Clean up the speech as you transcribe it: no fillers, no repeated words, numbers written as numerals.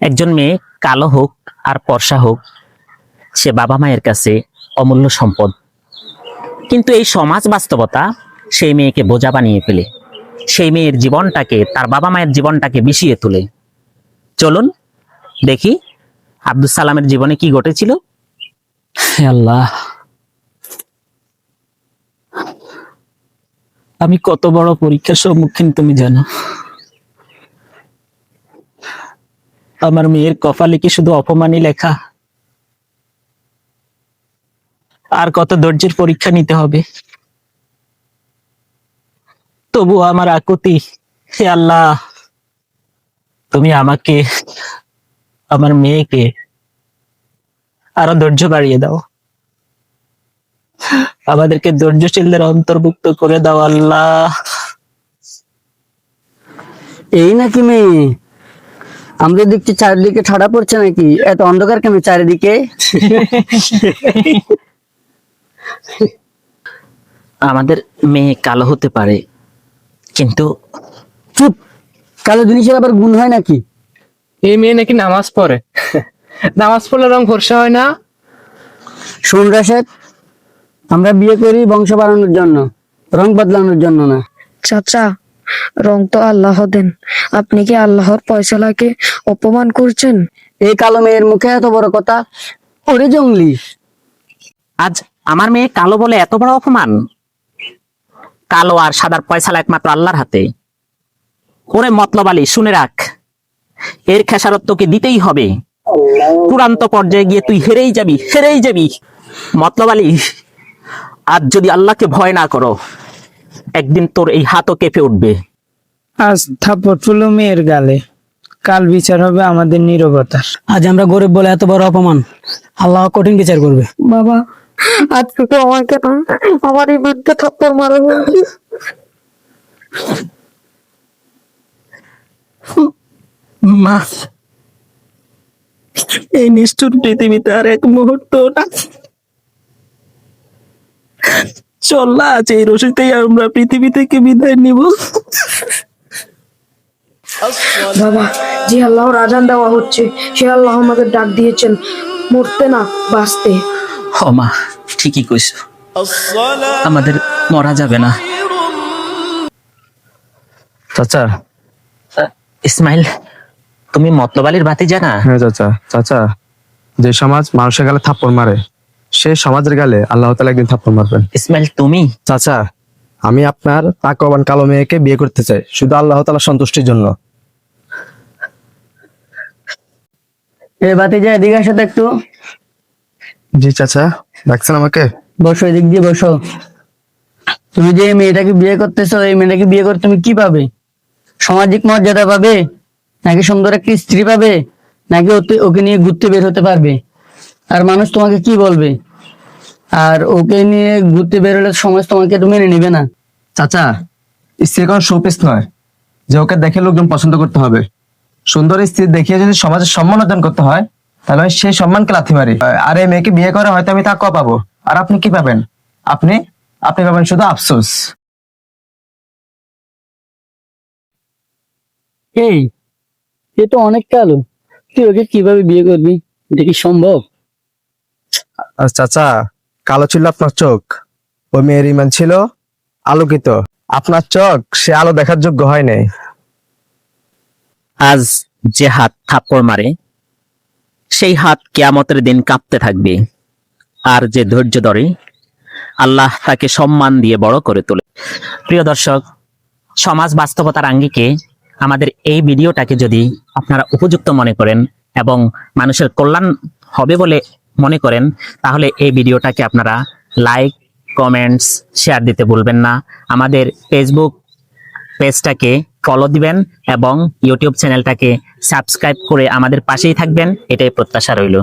একজন মেয়ে কালো হোক আর ফর্সা হোক, সে বাবা মায়ের কাছে অমূল্য সম্পদ। কিন্তু এই সমাজ বাস্তবতা সেই মেয়েকে বোঝা বানিয়ে ফেলে, সেই মেয়ের জীবনটাকে, তার বাবা মায়ের জীবনটাকে বিষিয়ে তোলে। চলুন দেখি আব্দুস সালামের জীবনে কি ঘটেছিল। হে আল্লাহ, আমি কত বড় পরীক্ষার সম্মুখীন তুমি জানো। আমার মেয়ের কপালে কি শুধু অপমানই লেখা? আর কত ধৈর্যের পরীক্ষা নিতে হবে। তবু আমার আকুতি, হে আল্লাহ, তুমি আমাকে, আমার মেয়েকে আরো ধৈর্য বাড়িয়ে দাও, আমাদেরকে ধৈর্যশীলদের অন্তর্ভুক্ত করে দাও আল্লাহ। এই নাকি মেয়ে? আমরা দেখছি চারিদিকে ঠাডা পড়ছে নাকি? এত অন্ধকার কেন চারিদিকে? আমাদের মেয়ে কালো হতে পারে, কিন্তু চুপ! কালো জিনিসের আবার গুণ হয় নাকি? এই মেয়ে নাকি নামাজ পড়ে। নামাজ পড়লে রং ফর্সা হয় না? শোন রাশেদ, আমরা বিয়ে করি বংশ বাড়ানোর জন্য, রং বদলানোর জন্য না। চাচা, রং তো আল্লাহ দেন, আপনি কি আল্লাহর ফয়সালাকে অপমান করছেন? এই কালো মেয়ের মুখে এত বড় কথা! ওরে জঙ্গলি! আজ আমার মেয়ে কালো বলে এত বড় অপমান? কালো আর সাদার ফয়সালা একমাত্র আল্লাহর হাতে। ওরে মতলব আলী, শুনে রাখ, এর খেসারত তোকে দিতেই হবে। চূড়ান্ত পর্যায়ে গিয়ে তুই হেরেই যাবি, হেরেই যাবি। মতলব আলী, আজ যদি আল্লাহকে ভয় না করো, একদিন তোর এই হাতও কেঁপে উঠবে। আজ থাপ্পড় তুলো মেয়ের গালে, কাল বিচার হবে আমাদের নীরবতার। আজ আমরা গরিব বলে এত বড় অপমান, আল্লাহ কঠিন বিচার করবে। বাবা, আজকে তো আমাকে না, আমার ইমানকে থাপ্পড় মারা হয়েছে। মা, এই নিষ্ঠুর পৃথিবীতে আর এক মুহূর্ত না। চল না, আজ এই রশিতেই আমরা পৃথিবী থেকে বিদায় নিব। বাবা, যে আল্লাহর আজান দেওয়া হচ্ছে, সে আল্লাহ আমাদের ডাক দিয়েছেন মরতে না বাঁচতে। ও মা, ঠিকই কইছ, আমাদের মরা যাবে না। চাচা। ইসমাইল, তুমি মতলব আলীর ভাতিজা না? হ্যাঁ চাচা। চাচা, যে সমাজ মানুষের গালে থাপ্পড় মারে, সেই সমাজের গালে আল্লাহ তাআলা একদিন থাপ্পড় মারবেন। ইসমাইল তুমি? চাচা, আমি আপনার তাকওয়াবান কালো মেয়েকে বিয়ে করতে চাই, শুধু আল্লাহ তাআলা সন্তুষ্টির জন্য। এ ভাতিজা, এদিকে আসো তো একটু। জি চাচা, ডাকছেন আমাকে? বসো, এদিক দিয়ে বসো। তুমি যে এই মেয়েটাকে বিয়ে করতেছো, এই মেয়েটাকে বিয়ে করে তুমি কি পাবে? সামাজিক মর্যাদা পাবে, নাকি সুন্দর একটা স্ত্রী পাবে, নাকি ওকে নিয়ে ঘুরতে বের হতে পারবে? আর মানুষ তোমাকে কি বলবে? আর ওকে নিয়ে ঘুরতে বের হলে সমাজ তোমাকে তো মেনে নিবে না। চাচা, স্ত্রী কোনো শোপিস নয় যে ওকে দেখে লোকজন পছন্দ করতে হবে। সুন্দর স্ত্রী দেখিয়ে যদি সমাজের সম্মান অর্জন করতে হয়, তাহলে আমি সেই সম্মানকে লাথি মারি। আর এই মেয়েকে বিয়ে করে হয়তো আমি তাকওয়া পাবো, আর আপনি কি পাবেন? আপনি আপনি পাবেন শুধু আফসোস। এই, এ তো অনেক কালো, তুই ওকে কিভাবে বিয়ে করবি? এটা কি সম্ভব? আর চাচা, কালো ছিল আপনার চোখ, ওই মেয়ের ইমান ছিল আলোকিত। আপনার চোখ সে আলো দেখার যোগ্য হয় নাই। আজ যে হাত থাপ্পড় মারে, সেই হাত কিয়ামতের দিন কাঁপতে থাকবে। আর যে ধৈর্য ধরে, আল্লাহ তাকে সম্মান দিয়ে বড় করে তোলে। প্রিয় দর্শক, সমাজ বাস্তবতার আঙ্গিকে আমাদের এই ভিডিওটাকে যদি আপনারা উপযুক্ত মনে করেন এবং মানুষের কল্যাণ হবে বলে মনে করেন, তাহলে এই ভিডিওটাকে আপনারা লাইক, কমেন্টস, শেয়ার দিতে ভুলবেন না। আমাদের ফেসবুক পেজটাকে ফলো দিবেন এবং ইউটিউব চ্যানেলটাকে সাবস্ক্রাইব করে আমাদের পাশেই থাকবেন, এটাই প্রত্যাশা রইল।